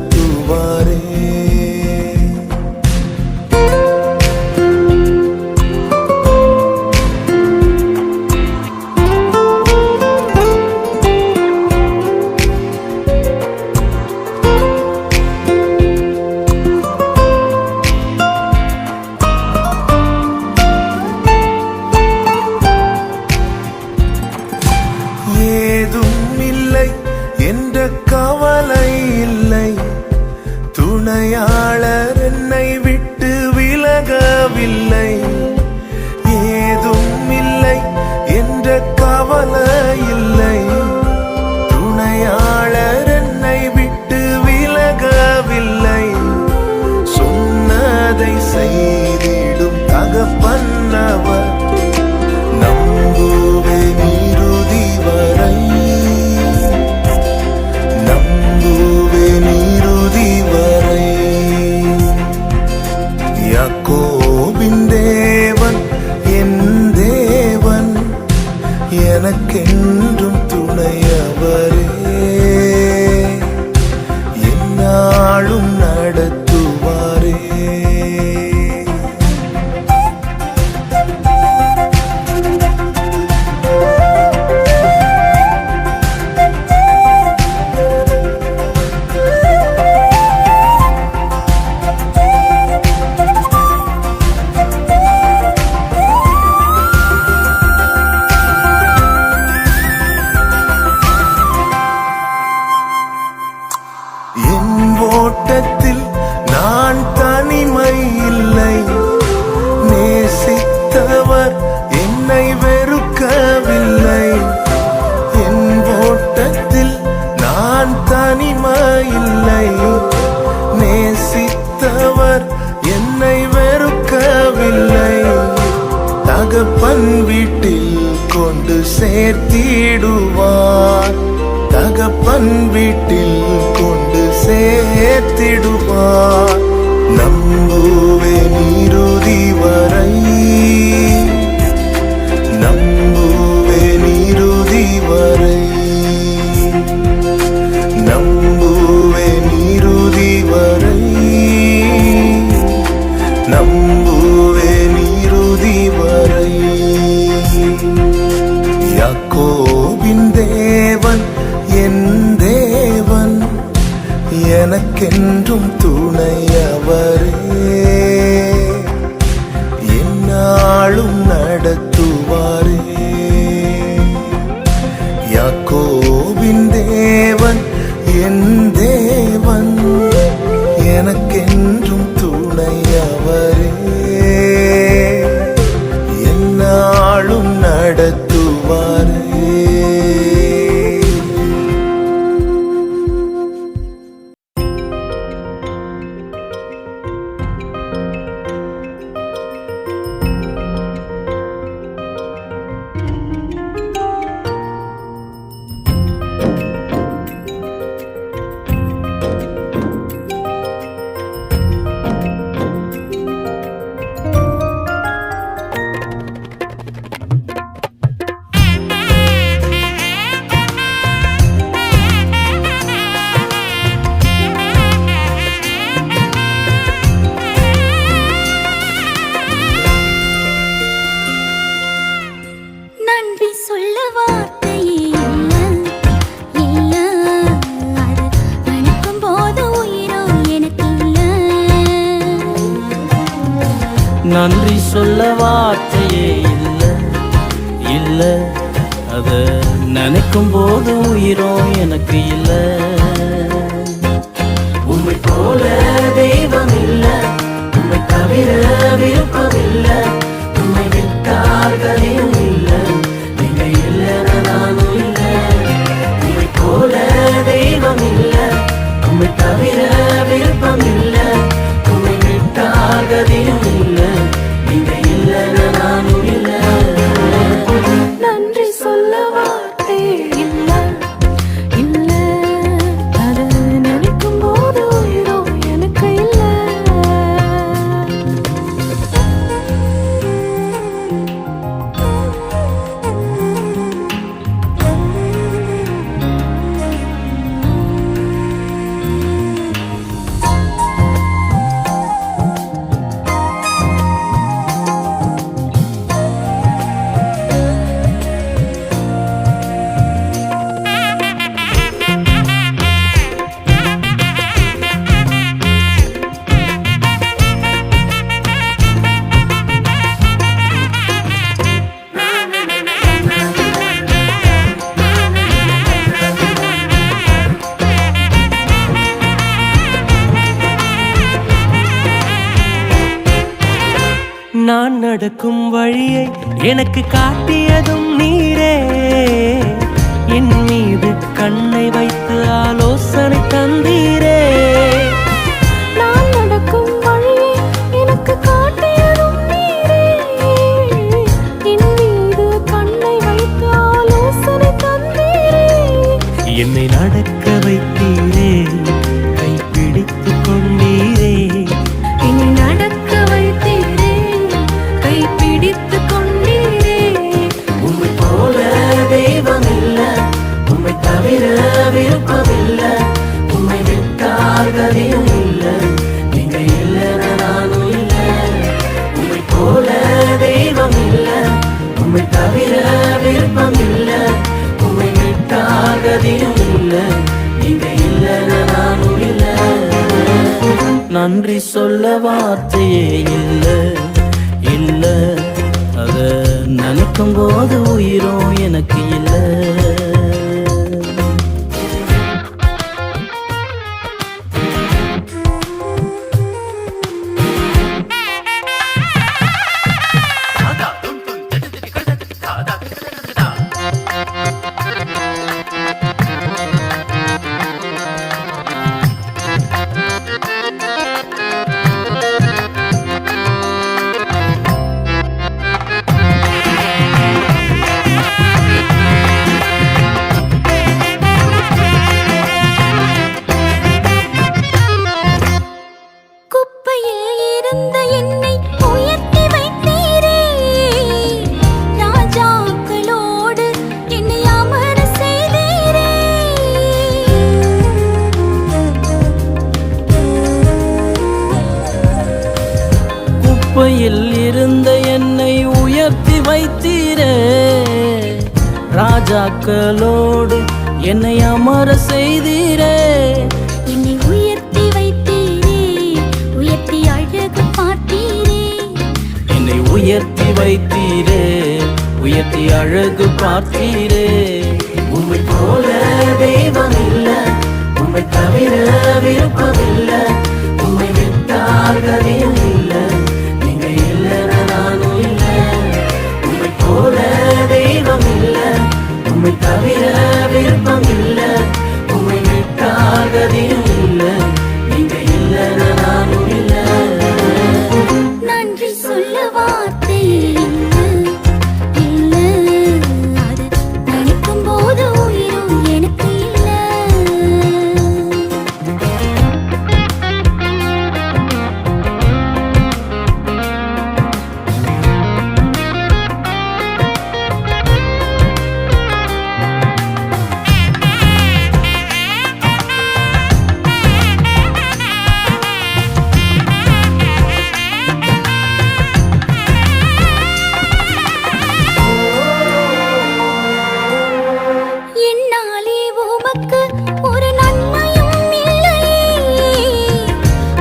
நடத்துவாரே. ஏதும் இல்லை என்ற கவலை இல்லை, துணையாளர் என்னை விட்டு விலகவில்லை. ஏதும் இல்லை என்ற கவலை இல்லை, துணையாளர் என்னை விட்டு விலகவில்லை. சொன்னதை செய்திடும் தகப்பன்னவர், நம்புவேன் இறுதி வரை, நம்புவேன் இறுதி வரை. யாக்கோபின் தேவன் என் தேவன், எனக்கென்றும் துணையவரே. எந்நாளும் நடத்துவாரே. என் ஓட்டத்தில் நான் தனிமை இல்லை, நேசித்தவர் என்னை வெறுக்கவில்லை. என் ஓட்டத்தில் நான் தனிமை இல்லை, நேசித்தவர் என்னை வெறுக்கவில்லை. தகப்பன் வீட்டில் கொண்டு சேர்த்திடுவார், தகப்பன் வீட்டில் கொண்டு சேர்த்திடுவார். நம்புவேன் இறுதி வரை, நம்புவேன் இறுதி வரை, நம்புவேன் இறுதி வரை, நம்புவேன் இறுதி வரை. யாக்கோபின் தேவன் என் தேவன், எனக்கென்றும் துணையவரே. எந்நாளும் நடத்துவாரே. யாக்கோபின் தேவன் என் தேவன், எனக்கென்றும் துணையவரே. எந்நாளும் நடத்துவாரே. நன்றி சொல்ல வார்த்தையே இல்ல இல்ல, அத நினைக்கும் போது உயிரோ எனக்கு இல்ல. உம்மை போல தெய்வம் இல்ல, உம்மை தவிர விருப்பம் இல்ல, உம்மை விட்டார்களும் இல்ல, நீங்க இல்லைன்னா நானும் இல்ல. உம்மை போல தெய்வம் இல்ல, உம்மை தவிர விருப்பம் இல்ல, உம்மை விட்டார்களும் இல்ல, நீங்க இல்லைன்னா நானும் இல்ல. நன்றி சொல்ல வார்த்தை இல்ல இல்ல, அத நினைக்கும் போது உயிரோ நடக்கும் வழியை எனக்கு காட்டியதும் நீரே, என் மீது கண்ணை வைத்து ஆலோசனை தந்தீரே. நான் நடக்கும் வழியை எனக்கு காட்டியதும் நீரே, என் மீது கண்ணை வைத்து ஆலோசனை தந்தீரே. என்னை நடக்க வைத்தீரே, கைப்பிடித்துக் கொண்டீரே. என்னை நடக்க வைத்தீரே, கைப்பிடித்துக் கொண்டீரே. உம்மை போல தெய்வம் இல்ல, உம்மை தவிர விருப்பமில்ல, உம்மை விட்டால் கதியும் இல்ல, நீங்க இல்லைன்னா நானும் இல்ல. உம்மை போல தெய்வம் இல்ல, உம்மை தவிர விருப்பம் இல்ல, உம்மை விட்டால் கதியும் இல்ல, நீங்க இல்லைன்னா நானும் இல்ல. நன்றி சொல்ல வார்த்தையே இல்ல இல்ல, அத நினைக்கும் போது உயிரும் எனக்கு இல்ல. குப்பையில் இருந்த என்னை உயர்த்தி வைத்தீரே, ராஜாக்களோடு என்னை அமர செய்தீரே. குப்பையில் இருந்த என்னை உயர்த்தி வைத்தீரே, ராஜாக்களோடு என்னை அமர செய்தீரே. என்னை உயர்த்தி வைத்தீரே, உயர்த்தி அழகு பார்த்தீரே. என்னை உயர்த்தி வைத்தீரே, உயர்த்தி அழகு பார்த்தீரே. உம்மை போல தெய்வம் இல்ல, உம்மை தவிர விருப்பமில்ல, உம்மை விட்டால் கதியும் இல்ல, நீங்க இல்லைன்னா நானும் இல்ல. உம்மை போல தெய்வம் இல்ல, உம்மை தவிர விருப்பம் இல்ல, உம்மை விட்டால் கதியும் இல்ல, நீங்க இல்லைன்னா நானும் இல்ல. நன்றி சொல்ல வார்த்தை இல்ல இல்ல, அது நினைக்கும் போது உயிரும் எனக்கு இல்ல. என்னாலே உமக்கு ஒரு நன்மையும் இல்லையே,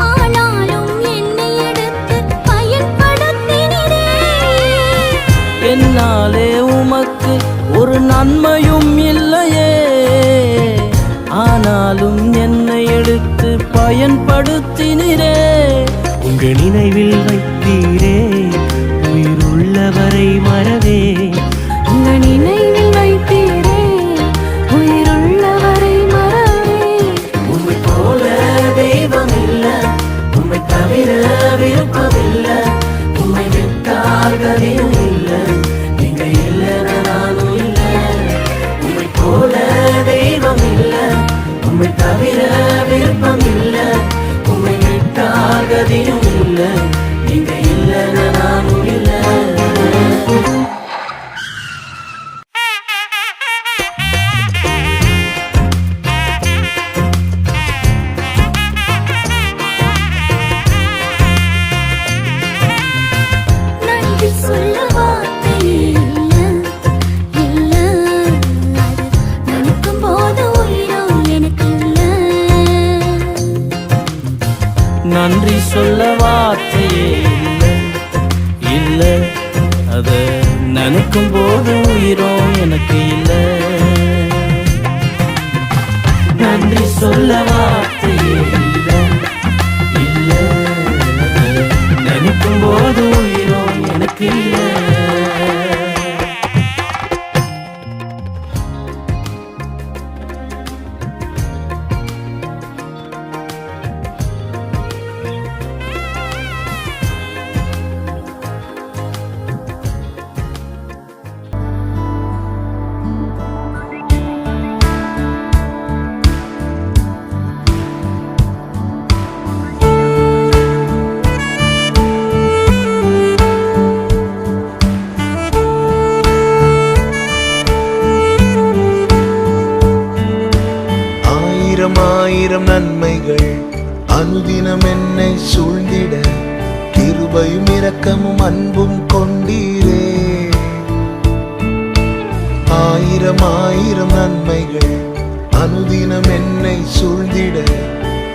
ஆனாலும் என்னை எடுத்து பயன்படுத்தினீரே. என்னாலே உமக்கு ஒரு நன்மையும் இல்லையே, ஆனாலும் என்னை எடுத்து பயன்படுத்தினீரே. உங்க நினைவில் வைத்தீரே, உயிருள்ளவரை மறவே. உங்க நினைவில் வைத்தீரே, உயிருள்ளவரை மறவே. உம்மை போல தெய்வம் இல்ல, உம்மை தவிர விருப்பமில்ல, உம்மை விட்டால் கதியும் இல்ல, நீங்க இல்லைன்னா நானும் இல்ல. உம்மை போல தெய்வம் இல்ல, உம்மை தவிர விருப்பம் இல்ல, உம்மை விட்டால் கதியும் இல்ல, நீங்க இல்லைன்னா நானும் இல்ல. நன்றி சொல்ல வார்த்தை இல்ல இல்ல, அது நினைக்கும் போது உயிரும் எனக்கு இல்ல. நன்றி சொல்ல வார்த்தையே இல்ல இல்ல, அத நினைக்கும் போது உயிரும் எனக்கு இல்ல. நன்றி சொல்ல வார்த்தையே இல்ல இல்ல, நினைக்கும் போது உயிரும் எனக்கு அனுதினம் என்னை சூழ்ந்திட கிருபையும் இரக்கமும் அன்பும் கொண்டீரே. ஆயிரம் ஆயிரம் நன்மைகள் அனுதினம் என்னை சூழ்ந்திட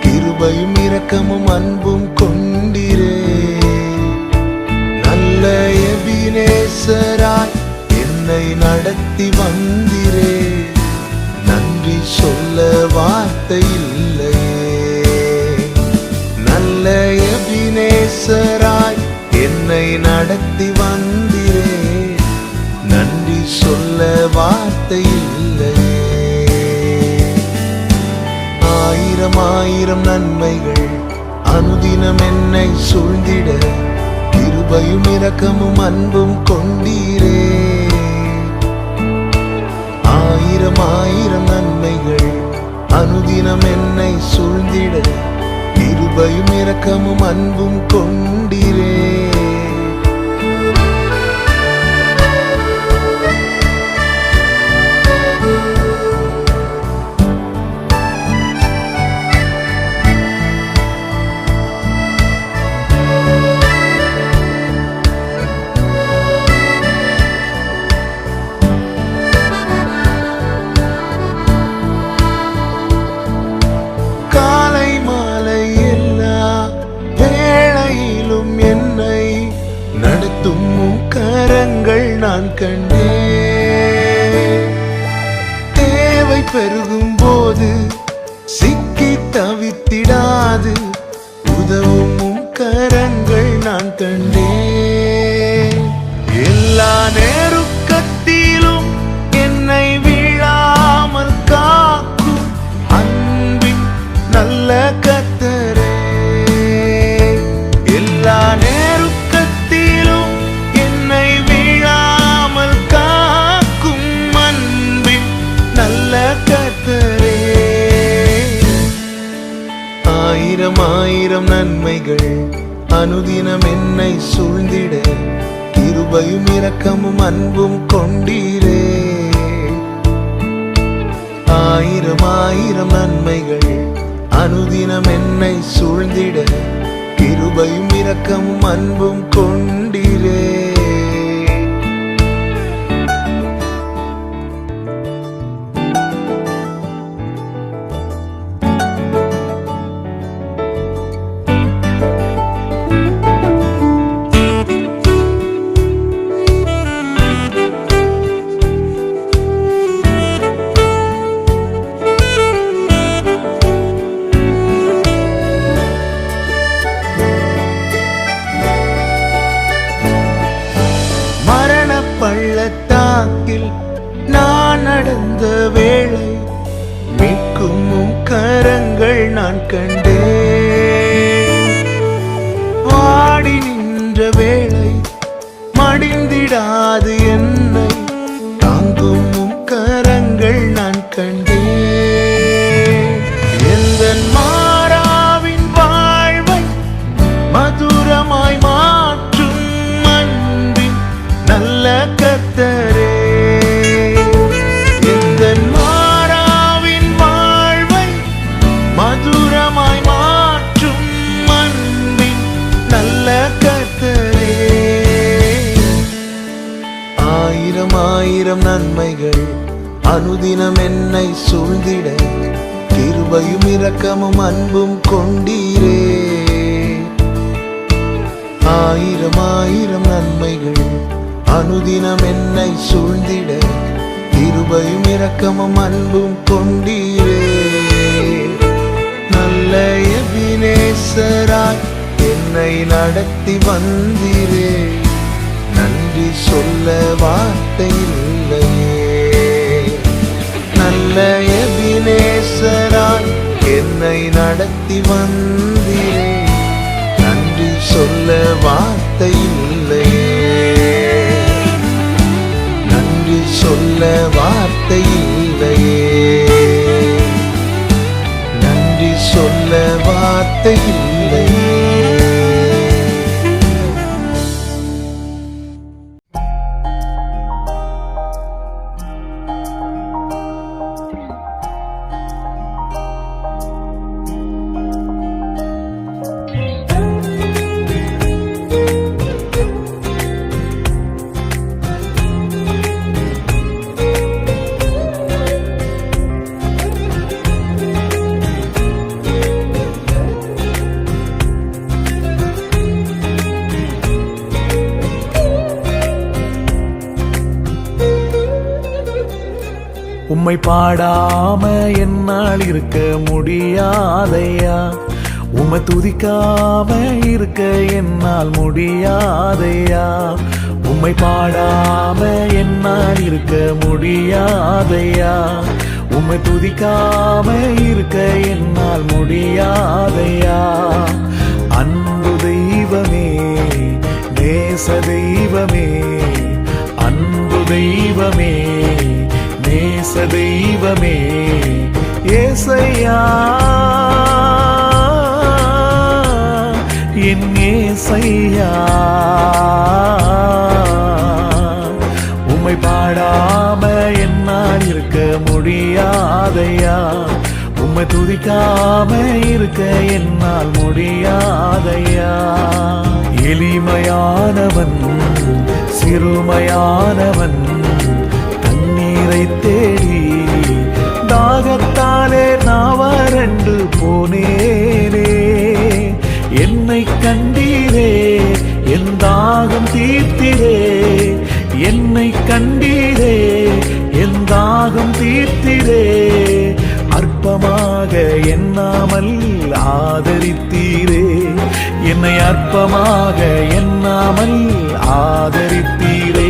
கிருபையும் இரக்கமும் அன்பும் கொண்டீரே. நல்ல எபினேசராய் என்னை நடத்தி வந்தீரே. நன்றி சொல்ல வார்த்தை இல்லையே. நல்ல எபினேசராய் என்னை நடத்தி வந்தீரே. நன்றி சொல்ல வார்த்தை இல்லையே. ஆயிரம் ஆயிரம் நன்மைகள் அனுதினம் என்னை சூழ்ந்திட கிருபையும் இரக்கமும் அன்பும் கொண்டீரே. ஆயிரம் ஆயிரம் நன்மைகள் அனுதினம் என்னை சூழ்ந்திட கிருபையும் இரக்கமும் அன்பும் கொண்டீரே. கரங்கள் நான் கண்டேன். தேவை பெருகும் போது சிக்கி தவித்திடாது உதவும் கரங்கள் நான் கண்டேன். எல்லா நேருக்கத்திலும் என்னை வீழாமல் காக்கும் அன்பின் நல்ல கர்த்தரே. எல்லா ஆயிரம் ஆயிரம் நன்மைகள் அனுதினம் என்னை சூழ்ந்திட கிருபையும் இரக்கமும் அன்பும் கொண்டீரே. ஆயிரம் ஆயிரம் நன்மைகள் அனுதினம் என்னை சூழ்ந்திட கிருபையும் இரக்கமும் அன்பும் கொண்டீரே. பள்ளத்தாக்கில் நான் நடந்த வேளை மீட்கும் கரங்கள் நான் கண்டேன். வாடி நின்ற வேளை மடிந்திடாது என்னை தாங்கும் கரங்கள் நான் கண்டேன். எந்த மாறாவின் வாழ்வை மதுரமாய் மாற்றும் அன்பின் நல்ல கர்த்தரே. எந்த மாறாவின் வாழ்வை மதுரமாய் மாற்றும் அன்பின் நல்ல கர்த்தரே. ஆயிரம் ஆயிரம் நன்மைகள் அனுதினம் என்னை சூழ்ந்திட கிருபையும் இரக்கமும் அன்பும் கொண்டீரே. ஆயிரம் ஆயிரம் நன்மைகள் அனுதினம் என்னை சூழ்ந்திட கிருபையும் இரக்கமும் அன்பும் கொண்டீரே. நல்ல எபினேசராய் என்னை நடத்தி வந்தீரே. நன்றி சொல்ல வார்த்தை இல்லையே. நல்ல எபினேசராய் என்னை நடத்தி வந்தீரே. நன்றி சொல்ல வார்த்தை இல்லையே. நன்றி சொல்ல வார்த்தை இல்லையே. நன்றி சொல்ல வார்த்தை இல்லையே. உம்மை பாடாம என்னால் இருக்க முடியாதையா, உம்மை துதிக்காம இருக்க என்னால் முடியாதையா, உம்மை பாடாம என்னால் இருக்க முடியாதையா, உம்மை துதிக்காம இருக்க என்னால் முடியாதையா. அன்பு தெய்வமே, நேச தெய்வமே, அன்பு தெய்வமே, நேச தெய்வமே, ஏசையா என் ஏசையா. உம்மை பாடாம என்னால் இருக்க முடியாதையா, உம்மை துதிக்காம இருக்க என்னால் முடியாதையா. எளிமையானவன் சிறுமையானவன் தண்ணீரை தேடி தாகத்தாலே நான் வறண்டு போனேனே, என்னை கண்டீரே என் தாகம் தீர்த்திரே, என்னை கண்டீரே என் தாகம் தீர்த்திரே, அற்பமாக எண்ணாமல் ஆதரித்தீரே, என்னை அற்பமாக எண்ணாமல் ஆதரித்தீரே.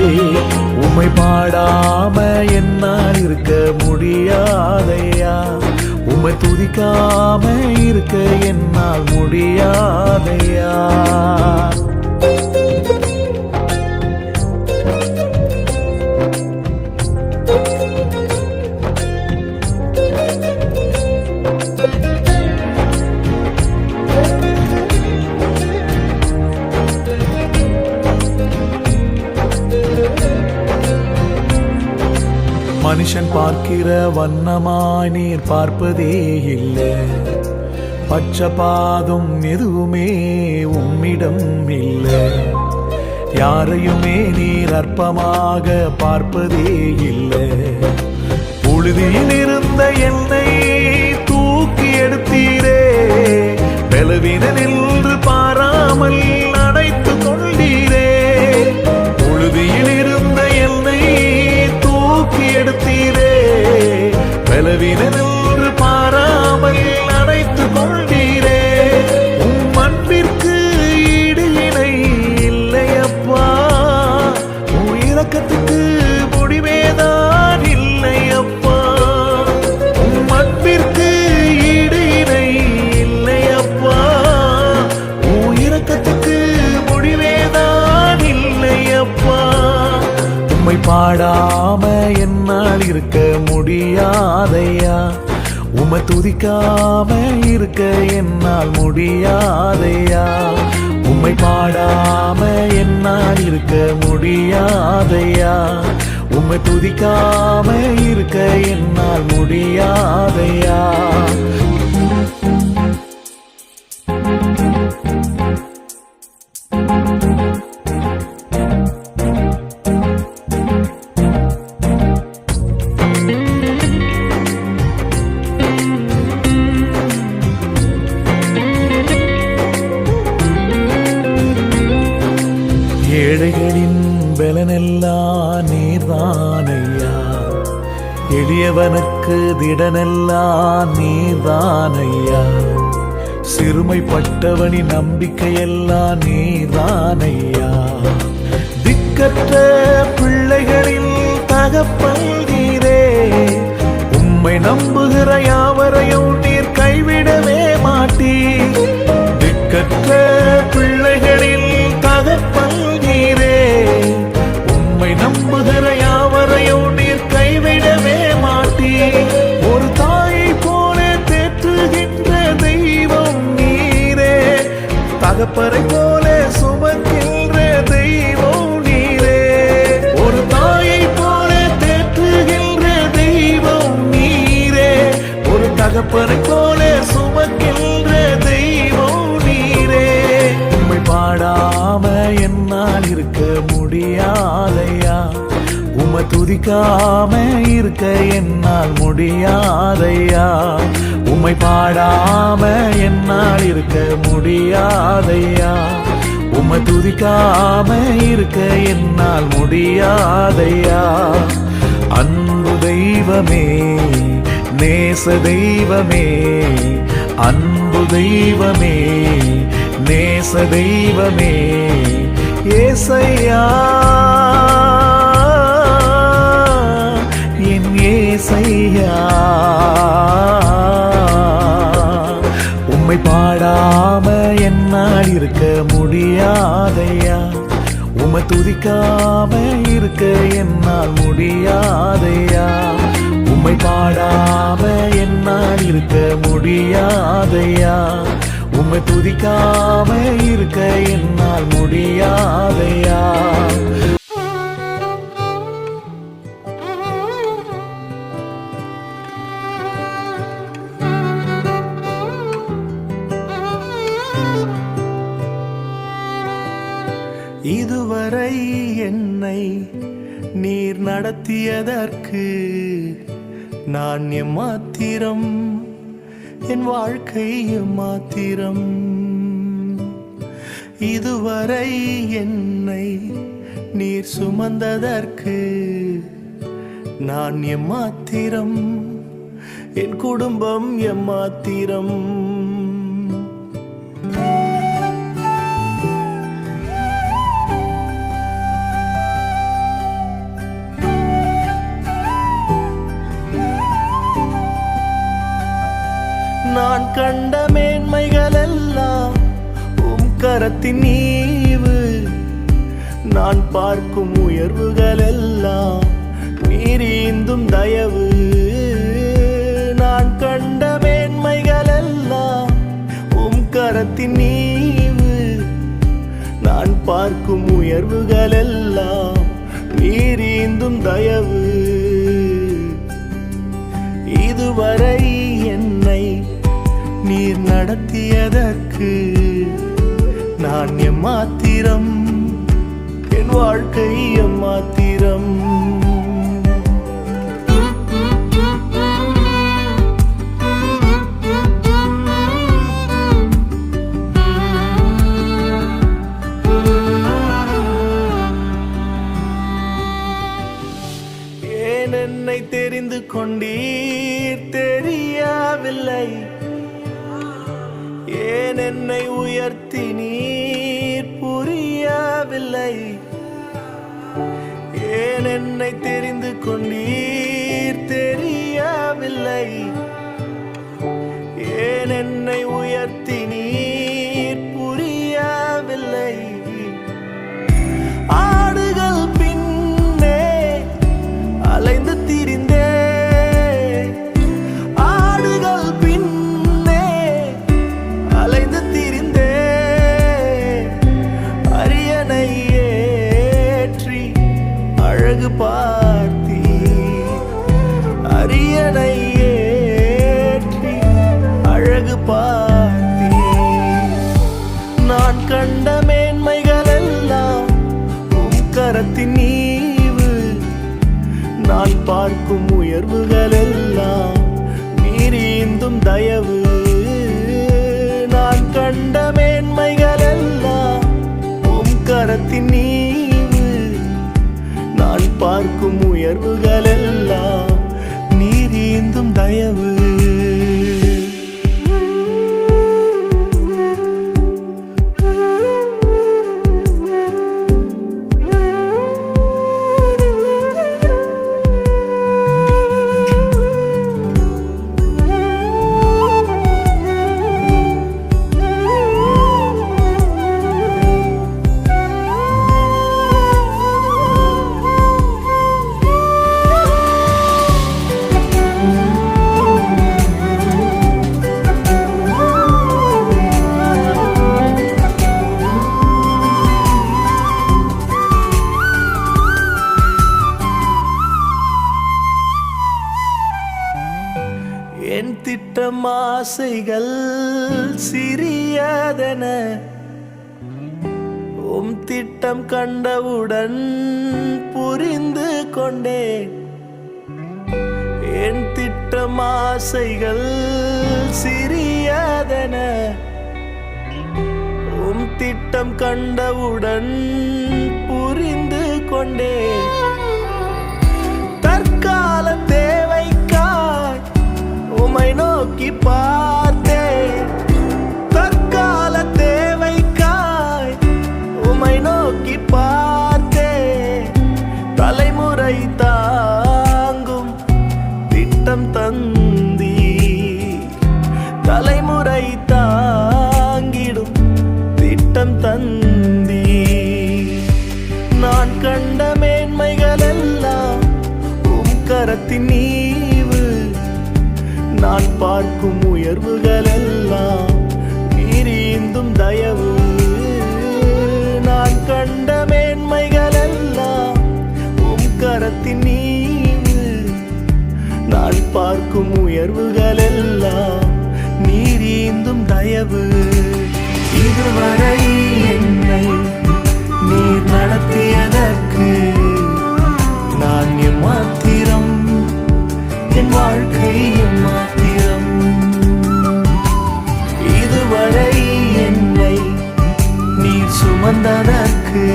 உம்மை பாடாம என்னால் இருக்க முடியாதையா, உம்மை துதிக்காம இருக்க என்னால் முடியாதையா. மனுஷன் பார்க்கிற வண்ணமாய் நீர் பார்ப்பதே இல்லை, பச்சபாதம் எதுவுமே உம்மிடம் இல்லை, யாரையுமே நீர் அற்பமாக பார்ப்பதே இல்லை. புழுதியில் இருந்த என்னை தூக்கி எடுத்தீரே, பலவீனன் என்று பாராமல் அணைத்து கொண்டீரே, புழுதியில் இருந்த என்னை தூக்கி எடுத்தீரே, பலவீனன் என்று பாராமல் அணைத்து கொண்டீரே. உம் அன்பிற்கு ஈடு இணை இல்லையப்பா, உம் இரக்கத்துக்கு முடிவேதான் இல்லையப்பா, உம் அன்பிற்கு ஈடு இணை இல்லையப்பா, உம் இரக்கத்துக்கு முடிவேதான் இல்லையப்பா. உம்மை பாடாம என்னால் இருக்க முடியாதையா, உம்மை துதிக்காம இருக்க என்னால் முடியாதையா, உம்மை பாடாம என்னால் இருக்க முடியாதையா, உம்மை துதிக்காம இருக்க என்னால் முடியாதையா. ஏழைகளின் பலனெல்லாம் நீர்தானையா, எளியவனுக்கு திடனெல்லாம் நீர்தானையா, சிறுமைப்பட்டவனின் நம்பிக்கையெல்லாம் நீர்தானையா, திக்கற்ற பிள்ளைகளின் தகப்பன் நீரே, உம்மை நம்புகிற யாவரையும் நீர் கைவிடவே மாட்டீர், திக்கற்ற பிள்ளைகளின் தகப்பன் நீரே, உம்மை நம்புகிற யாவரையும் நீர் கைவிடவே மாட்டீர். ஒரு தாயை போல தேற்றுகின்ற தெய்வம் நீரே, தகப்பரை போல சுமக்கின்ற தெய்வம் நீரே, ஒரு தாயை போல தேற்றுகின்ற தெய்வம் நீரே, ஒரு தகப்பரை போல சுமக்கின்ற தெய்வம் நீரே. உம்மை பாடாம என்னால் இருக்க முடியாதையா, உம்மை துதிக்காம இருக்க என்னால் முடியாதையா, உம்மை பாடாம என்னால் இருக்க முடியாதையா, உம்மை துதிக்காம இருக்க என்னால் முடியாதையா. அன்பு தெய்வமே நேச தெய்வமே அன்பு தெய்வமே நேச தெய்வமே ஏசையா என் ஏசையா உம்மை பாடாம என்னால் இருக்க முடியாதையா உம்மை துதிக்காம இருக்க என்னால் முடியாதையா உம்மை பாடாம என்னால் இருக்க முடியாதையா உம்மை துதிக்காம இருக்க என்னால் முடியாதையா இதுவரை என்னை நீர் நடத்தியதற்கு நான் எம்மாத்திரம் என் வாழ்க்கை எம்மாத்திரம் இதுவரை என்னை நீர் சுமந்ததற்கு நான் எம்மாத்திரம் என் குடும்பம் எம்மாத்திரம் நான் கண்ட மேன்மைகள் எல்லாம் உம் கரத்தின் நீவு நான் பார்க்கும் உயர்வுகள் எல்லாம் நீரீந்தும் தயவு நான் கண்ட மேன்மைகள் எல்லாம் உம் கரத்தின் நீவு நான் பார்க்கும் உயர்வுகள் எல்லாம் நீரீந்தும் தயவு இதுவரை என்னை நீர் நடத்தியதற்கு நான் எம்மாத்திரம் என் வாழ்க்கை எம்மாத்திரம் ஏன் என்னை தெரிந்து கொண்டீர் தெரியவில்லை ஏன் என்னை உயர்த்தி நீர் புரியவில்லை ஏன் என்னை தெரிந்து கொண்டீர் தெரியவில்லை ஏன் என்னை உயர்த்தி நீர் புரியவில்லை ஆடுகள் பின்னே அலைந்து திரிந்தே ஆடுகள் பின்னே அலைந்து திரிந்தே அரியணை ஏற்றி அழகு பார்த்தி அரியணை ஏற்றி அழகு பார்த்தி நான் கண்ட மேன்மைகள் எல்லாம் உம் கரத்தின் நீவு நான் பார்க்கும் உயர்வுகள் எல்லாம் நீரீந்தும் தயவு நான் கண்ட மேன்மைகள் எல்லாம் உம் கரத்தின் நீவு நான் பார்க்கும் உயர்வுகள் எல்லாம் நீரீந்தும் தயவு என் திட்டம் ஆசைகள் சிறியதென உம் திட்டம் கண்டவுடன் புரிந்து கொண்டேன் என் திட்டம் ஆசைகள் சிறியதென உம் திட்டம் கண்டவுடன் புரிந்து கொண்டேன் தற்காலிகமான உமை நோக்கி பார்த்தேன் தற்கால தேவைக்காய் உமை நோக்கி பார்த்தேன் தலைமுறை தாங்கும் திட்டம் தந்தீ தலைமுறை தாங்கிடும் திட்டம் தந்தீ நான் கண்ட மேன்மைகள் எல்லாம் உம் கரத்தின் நீவு நான் பார்க்கும் உயர்வுகள் எல்லாம் நீரீந்தும் தயவு நான் கண்ட மேன்மைகள் எல்லாம் உம் கரத்தின் நீவு நான் பார்க்கும் உயர்வுகள் எல்லாம் நீரீந்தும் தயவு இதுவரை என்னை நீர் நடத்தியதற்கு நான் எம்மாத்திரம் என் வாழ்க்கை எம்மாத்திரம் இதுவரை என்னை நீர் சுமந்ததற்கு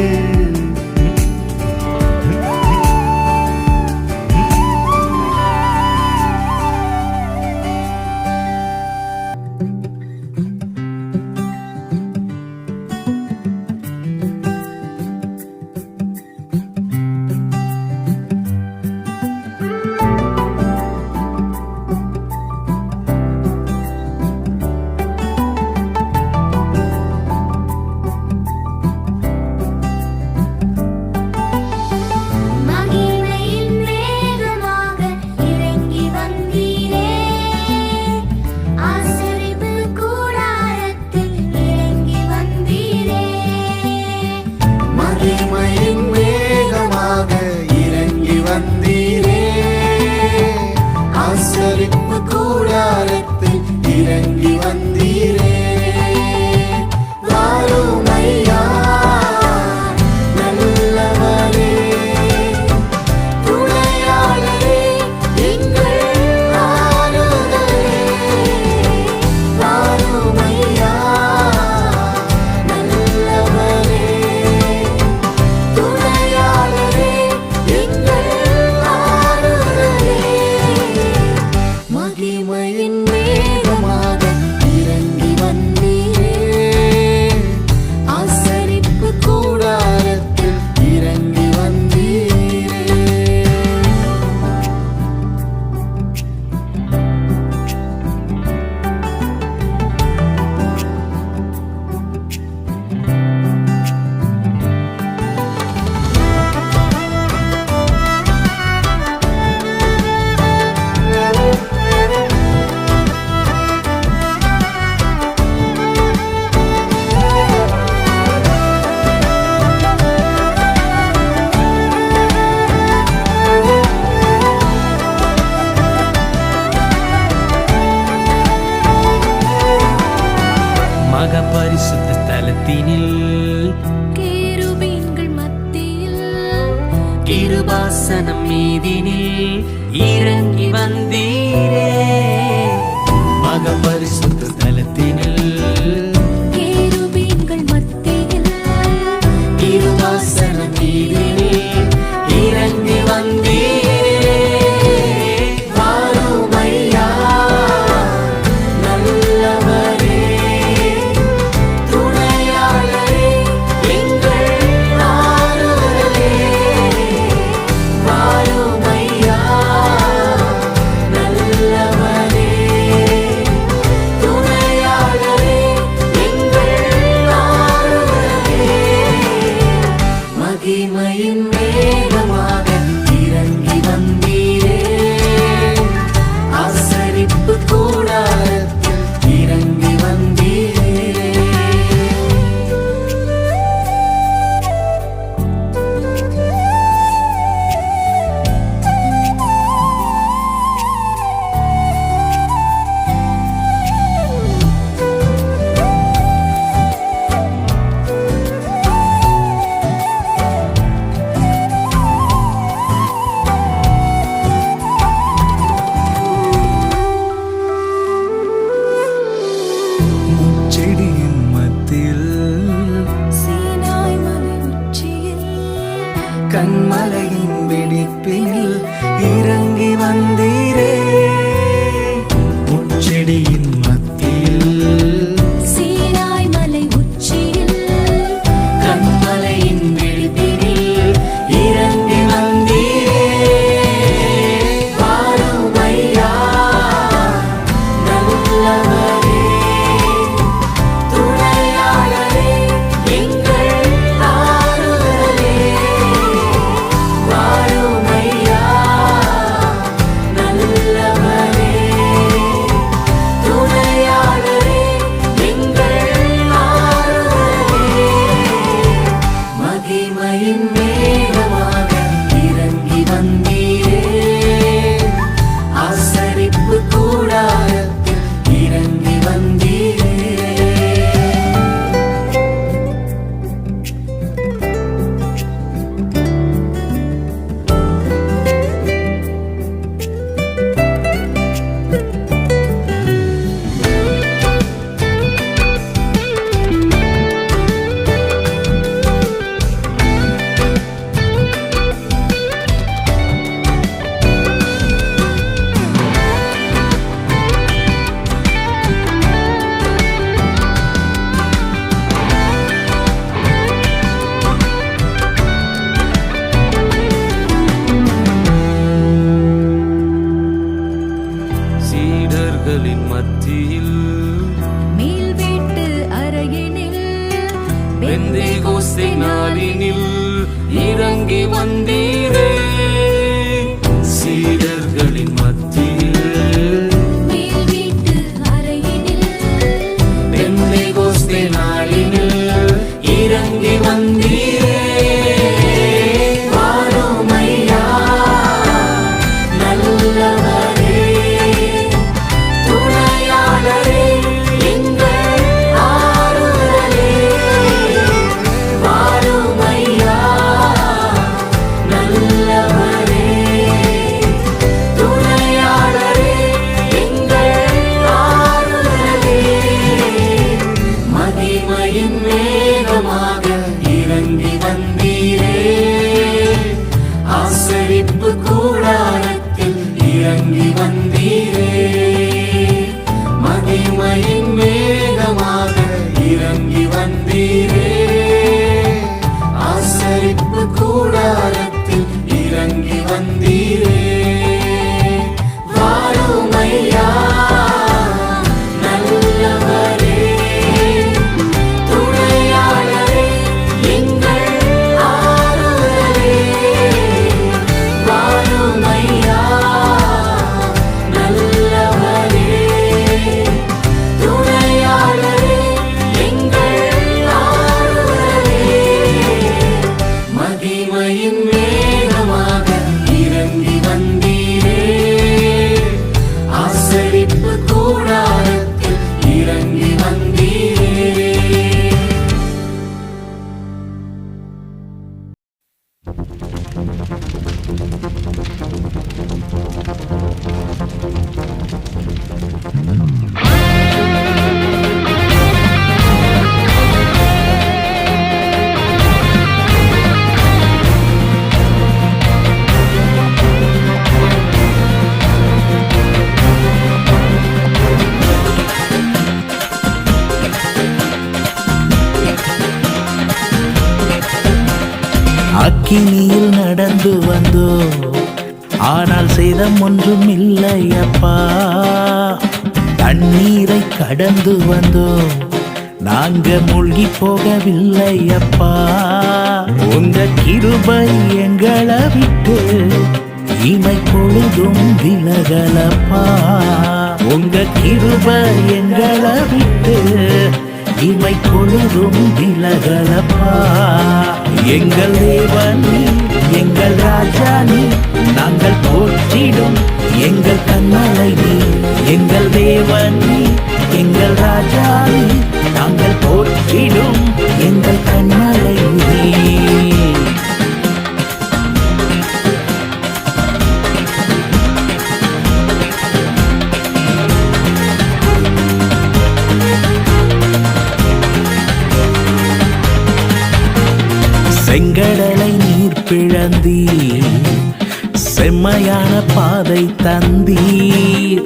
மகிமையின் மேகமாக இறங்கி வந்தீரே ஆசரிப்பு கூடாரத்தில் இறங்கி வந்தீரே மகிமையின் மேகமாக இறங்கி வந்தீரே ஆசரிப்பு கூடாரத்தில் இறங்கி வந்தீரே வாரும் ஐயா நல்லவரே துணையாளரே எங்கள் ஆறுதலே வாரும் ஐயா நல்லவரே துணையாளரே எங்கள் ஆறுதலே மகிமையின் மேகமாக இறங்கி வந்தீரே ஆசரிப்பு கூடாரத்தில் இறங்கி வந்தீரே மக பரிசுத்த ஸ்தலத்தினில் கேருபீன்கள் மத்தியில் கிருபாசனம் மீதினில் இறங்கி வந்தீரே மக பரிசுத்த ஸ்தலத்தினில் கேருபீன்கள் மத்தியில் கிருபாசனம் மீதினில் இறங்கி வந்தீரே வாரும் ஐயா நல்லவரே துணையாளரே எங்கள் ஆறுதலே வாரும் ஐயா நல்லவரே துணையாளரே எங்கள் ஆறுதலே மகிமையின் மேகமாக இறங்கி வந்தீரே ஆசரிப்பு கூடாரத்தில் இறங்கி வந்தீரே செடியின் மத்தியில் சீனாய் மலை உச்சியில் கண்மலையின் வெடிப்பினில் இறங்கி வந்தீரே பெந்தேகோஸ்தே நாளினில் இறங்கி வந்தீரே சீடர்களின் மத்தியில் மேல் வீட்டு அறையினில் பெந்தேகோஸ்தே நாளினில் இறங்கி வந்தீரே வாருமையா நல்லவரே துணையாளரே எங்கள் ஆறுதலே வாருமையா நல்லவரே துணையாளரே எங்கள் ஆறுதலே மகிமையின் மேகமாக இறங்கி வந்தீரே ஆசரிப்பு கூடாரத்தில் இறங்கி வந்தீரே மகிமையின் மேகமாக இறங்கி வந்தீரே ஆசரிப்பு கூடாரத்தில் இறங்கி வந்தீரே வாருமையா நல்லவரே துணையாளரே எங்கள் ஆறுதலே வாருமையா நல்லவரே துணையாளரே எங்கள் ஆறுதலே மகிமையின் மேகமாக இறங்கி வந்தீரே ஆசரிப்பு கூடாரத்தில் இறங்கி வந்தீரே அக்கினியில் நடந்து வந்தோம் ஆனால் சேதம் ஒன்றும் இல்லை அப்பா தண்ணீரை கடந்து வந்தோம் நாங்க மூழ்கி போகவில்லை அப்பா உங்க கிருபை எங்களை விட்டு இமை பொழுதும் விலகலப்பா உங்க கிருபை எங்களை விட்டு இமை பொழுதும் விலகலப்பா எங்கள் தேவன் நீ, எங்கள் ராஜா நீ நாங்கள் போற்றிடும் எங்கள் கண்மலை நீ எங்கள் தேவன் நீ எங்கள் ராஜா நீ நாங்கள் போற்றிடும் எங்கள் கண்மலை நீ செங்கடலை நீர் பிளந்தீர் செம்மையான பாதை தந்தீர்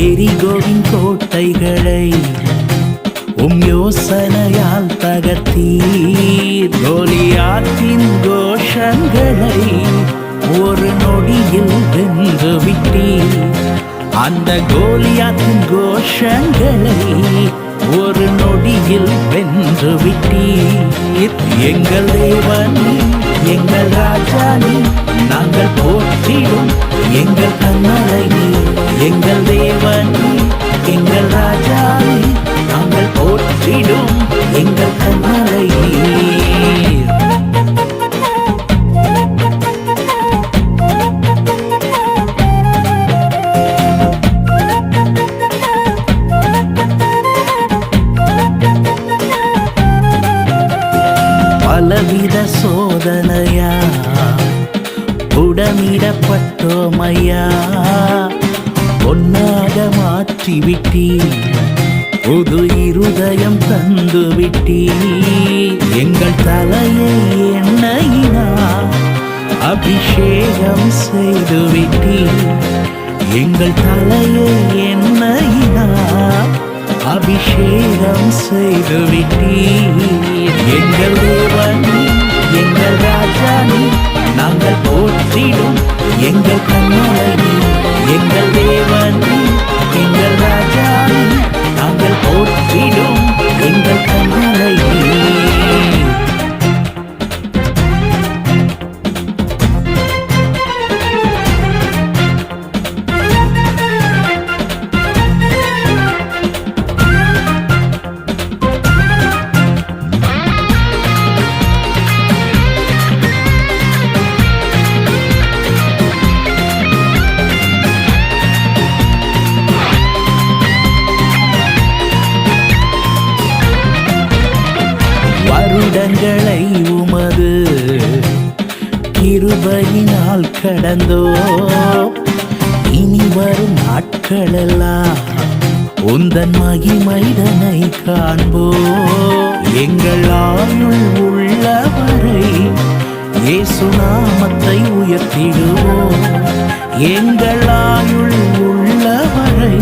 எரிகோவின் கோட்டைகளை யோசனையால் தகர்த்தீர் கோலியாத்தின் கோஷங்களை ஒரு நொடியில் வென்று விட்டீர் அந்த கோலியாத்தின் கோஷங்களை ஒரு நொடியில் வென்று விட்டீர் எங்கள் தேவன் நீ, எங்கள் ராஜா நீ நாங்கள் போற்றிடும் எங்கள் கண்மலை நீ எங்கள் தேவன் நீ, எங்கள் ராஜா நீ நாங்கள் போற்றிடும் எங்கள் கண்மலை நீர் பலவித சோதனையா உடனிடப்பட்டோமையா பொன்னாக மாற்றிவிட்டீர் புது இருதயம் தந்து விட்டீர் எங்கள் தலையை எண்ணெயினா அபிஷேகம் செய்து விட்டீர் எங்கள் தலையை எண்ணெயினா அபிஷேகம் செய்து விட்டீர் எங்கள் தேவன் நீ, எங்கள் ராஜா நீ நாங்கள் போற்றிடும் எங்கள் கண்மலை நீ எங்கள் தேவன் நீ, எங்கள் ராஜா நீ நாங்கள் போற்றிடும் எங்கள் கண்மலை நீ வருடங்களை உமது கிருபையினால் கடந்தோ இனி வரும் நாட்களெல்லாம் உந்தன் மகிமைதனை காண்போ எங்கள் ஆயுள் உள்ளவரை இயேசு நாமத்தை உயர்த்திடுவோம் எங்கள் ஆயுள் உள்ளவரை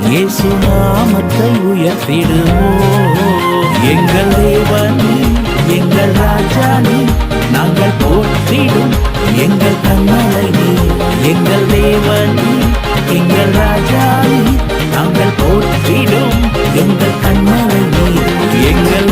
இயேசு நாமத்தை உயர்த்திடுவோம் எங்கள் தேவன் எங்கள் ராஜானி நாங்கள் போற்றிடும் எங்கள் கண்மலை நீ எங்கள் தேவன் எங்கள் ராஜானி நாங்கள் போற்றிடும் எங்கள் கண்மலை நீ எங்கள்